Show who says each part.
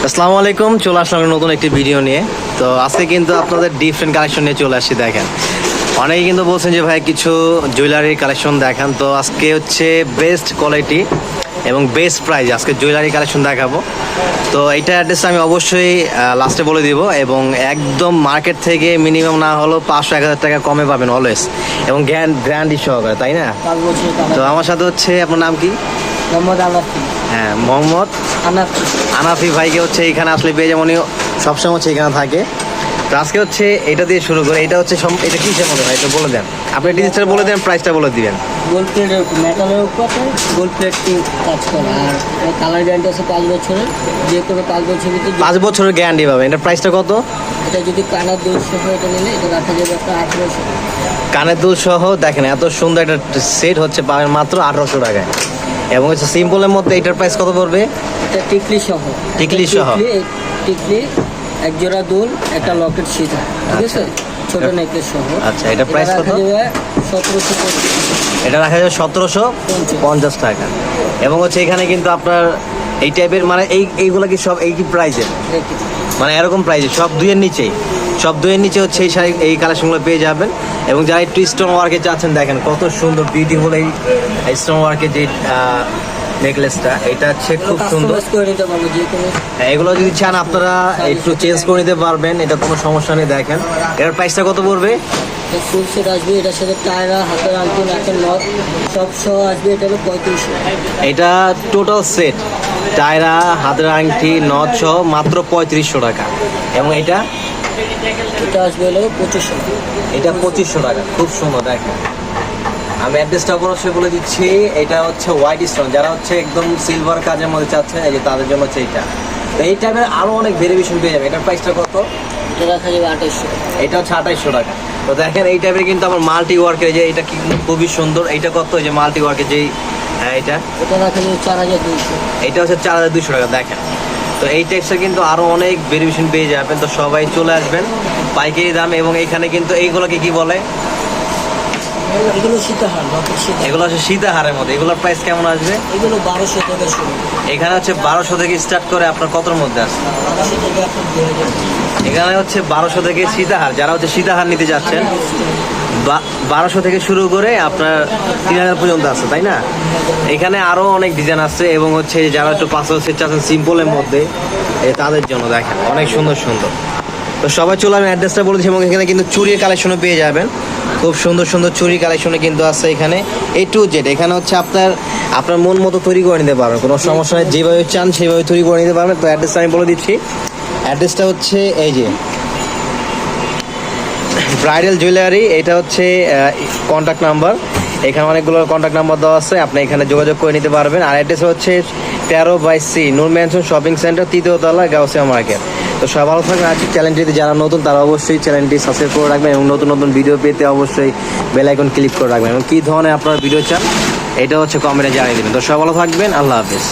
Speaker 1: আসসালামু আলাইকুম, চলে আসলাম নতুন একটি ভিডিও নিয়ে। তো আজকে কিন্তু আপনাদের ডিফারেন্ট কালেকশন নিয়ে চলে আসছি। দেখেন, অনেকে কিন্তু বলছেন যে ভাই কিছু জুয়েলারি কালেকশন দেখান। তো আজকে হচ্ছে বেস্ট কোয়ালিটি এবং বেস্ট প্রাইস আজকে জুয়েলারি কালেকশন দেখাবো। তো এইটা অ্যাড্রেস আমি অবশ্যই লাস্টে বলে দিব, এবং একদম মার্কেট থেকে মিনিমাম না হলেও 500-1000 টাকা কমে পাবেন অলওয়েজ, এবং গ্র্যান্ডি সহকারে, তাই না? তো আমার সাথে হচ্ছে আপনার নাম কি? হ্যাঁ, মোহাম্মদ আনাফি ভাইকে হচ্ছে এখানে আসলে পেয়ে যেমন সবসময় হচ্ছে এখানে থাকে। তো আজকে হচ্ছে এটা দিয়ে শুরু করে, এটা হচ্ছে এটা কিসের মধ্যে ভাই, এটা বলে দেন। আপনি ডিজিটাল বলে দেন, প্রাইসটা বলে দিবেন।
Speaker 2: গোল্ড প্লেটের মেটালের উপর গোল্ড প্লেট কাজ করা, আর কালার গ্যারান্টি আছে 5 বছরের। যে কোনো 5 বছর ভিতরে
Speaker 1: 5 বছরের গ্যারান্টি পাবেন। এটার প্রাইসটা কত?
Speaker 2: এটা যদি কানের দুল সহ এটা নিলে এটা রাখা যাবে আপনার 1800।
Speaker 1: কানের দুল সহ দেখেন এত সুন্দর একটা সেট হচ্ছে পাবেন মাত্র 1800 টাকায়। এবং হচ্ছে সিম্পলের মধ্যে এটার প্রাইস কত পড়বে?
Speaker 2: এটা টিকলি সহ।
Speaker 1: টিকলি সহ,
Speaker 2: টিকলি এক জোড়া দুল, একটা লকেট সিধা, ঠিক আছে, ছোট নেকলেস সহ।
Speaker 1: আচ্ছা, এটা প্রাইস কত?
Speaker 2: 1750।
Speaker 1: এটা রাখা যাবে 1750 টাকা। এবং হচ্ছে এখানে কিন্তু আপনার এই টাইপের মানে এইগুলো কি সব এই কি প্রাইজের, মানে এরকম প্রাইজে সব দুইয়ের নিচেই, সব দুইয়ের নিচে হচ্ছে এই শাড়ি এই কালেকশনগুলো পেয়ে যাবেন। এবং যারা একটু স্টোন ওয়ার্কে চাচ্ছেন, দেখেন কত সুন্দর বিউটিফুল এই স্টোন ওয়ার্কের যে নেকলেসটা, এটা হচ্ছে খুব সুন্দর। এগুলো যদি চান আপনারা একটু চেঞ্জ করে নিতে পারবেন, এটা কোনো সমস্যা নেই। দেখেন এটার প্রাইসটা কত পড়বে?
Speaker 2: ফুল সেট আসবে, এটার সাথে টায়রা, হাতের আংটি, নাকের নথ সব সহ আসবে। এটা হলো 3500।
Speaker 1: এটা টোটাল সেট, টায়রা, হাতের আংটি, নথ সহ মাত্র 3500 টাকা। এবং এটা
Speaker 2: আসবে হলো 2500।
Speaker 1: এটা 2500 টাকা। খুব সুন্দর। দেখেন আমি অ্যাড্রেসটা অবশ্যই বলে দিচ্ছি। এটা হচ্ছে হোয়াইট স্টোন, যারা হচ্ছে একদম সিলভার কাজের মধ্যে চাচ্ছেন, এই যে তাদের জন্য হচ্ছে এইটা। তো এই টাইপের আরো অনেক ভেরিয়েশন পেয়ে যাবে। এটার প্রাইসটা কত?
Speaker 2: এটা রাখা যাবে 2800।
Speaker 1: এটা হচ্ছে 2800 টাকা। তো দেখেন এই টাইপের কিন্তু আমার মাল্টি ওয়ার্কের, যে এটা কি খুবই সুন্দর। এইটা কত? এই যে মাল্টি ওয়ার্কের যেই, হ্যাঁ এটা
Speaker 2: রাখা যাবে 4200।
Speaker 1: এটা হচ্ছে 4200 টাকা। দেখেন, তো এই টাইপসের কিন্তু আরো অনেক ভেরিয়েশন পেয়ে যাবেন। তো সবাই চলে আসবেন পাইকারি দাম। এবং এখানে কিন্তু এইগুলোকে কি বলে?
Speaker 2: এগুলো সীতাহার,
Speaker 1: এগুলো হচ্ছে সীতাহারের মধ্যে। এগুলোর প্রাইস কেমন আসবে?
Speaker 2: এগুলো 1200 থেকে শুরু।
Speaker 1: এখানে হচ্ছে 1200 থেকে স্টার্ট করে আপনার কতর মধ্যে আছে?
Speaker 2: 1200 থেকে আপনার 2000।
Speaker 1: এখানে হচ্ছে 1200 থেকে সীতাহার, যারা হচ্ছে সীতাহার নিতে যাচ্ছেন 1200 থেকে শুরু করে আপনার 3000 পর্যন্ত আছে, তাই না? এখানে আরো অনেক ডিজাইন আছে। এবং হচ্ছে যারা একটু 500 সেট চাচ্ছেন সিম্পলের মধ্যে, তাদের জন্য দেখেন অনেক সুন্দর সুন্দর। তো সবাই চলে, আমি অ্যাড্রেসটা বলেছি। এবং এখানে কিন্তু চুরির কালেকশনও পেয়ে যাবেন, খুব সুন্দর সুন্দর চুরি কালেকশনে কিন্তু আছে এখানে A to Z। এখানে হচ্ছে আপনার মন মতো তৈরি করে নিতে পারবেন, কোনো সমস্যা নেই। যেভাবে চান সেভাবে তৈরি করে নিতে পারবেন। তো অ্যাড্রেসটা আমি বলে দিচ্ছি। অ্যাড্রেসটা হচ্ছে এই যে ব্রাইডাল জুয়েলারি। এটা হচ্ছে কন্ট্যাক্ট নাম্বার, এখানে অনেকগুলো কন্ট্যাক্ট নাম্বার দেওয়া আছে, আপনি এখানে যোগাযোগ করে নিতে পারবেন। আর অ্যাড্রেস হচ্ছে 13/C নূর ম্যানশন শপিং সেন্টার, 3য় তলা, গাউসিয়া মার্কেট। তো সবাই ভালো থাকবেন। আজকে চ্যানেলটিতে যারা নতুন তারা অবশ্যই চ্যানেলটি সাবস্ক্রাইব করে রাখবেন, এবং নতুন নতুন ভিডিও পেতে অবশ্যই বেল আইকন ক্লিক করে রাখবেন। এবং কী ধরনের আপনারা ভিডিও চান এটা হচ্ছে কমেন্টে জানিয়ে দেবেন। তো সবাই ভালো থাকবেন। আল্লাহ হাফেজ।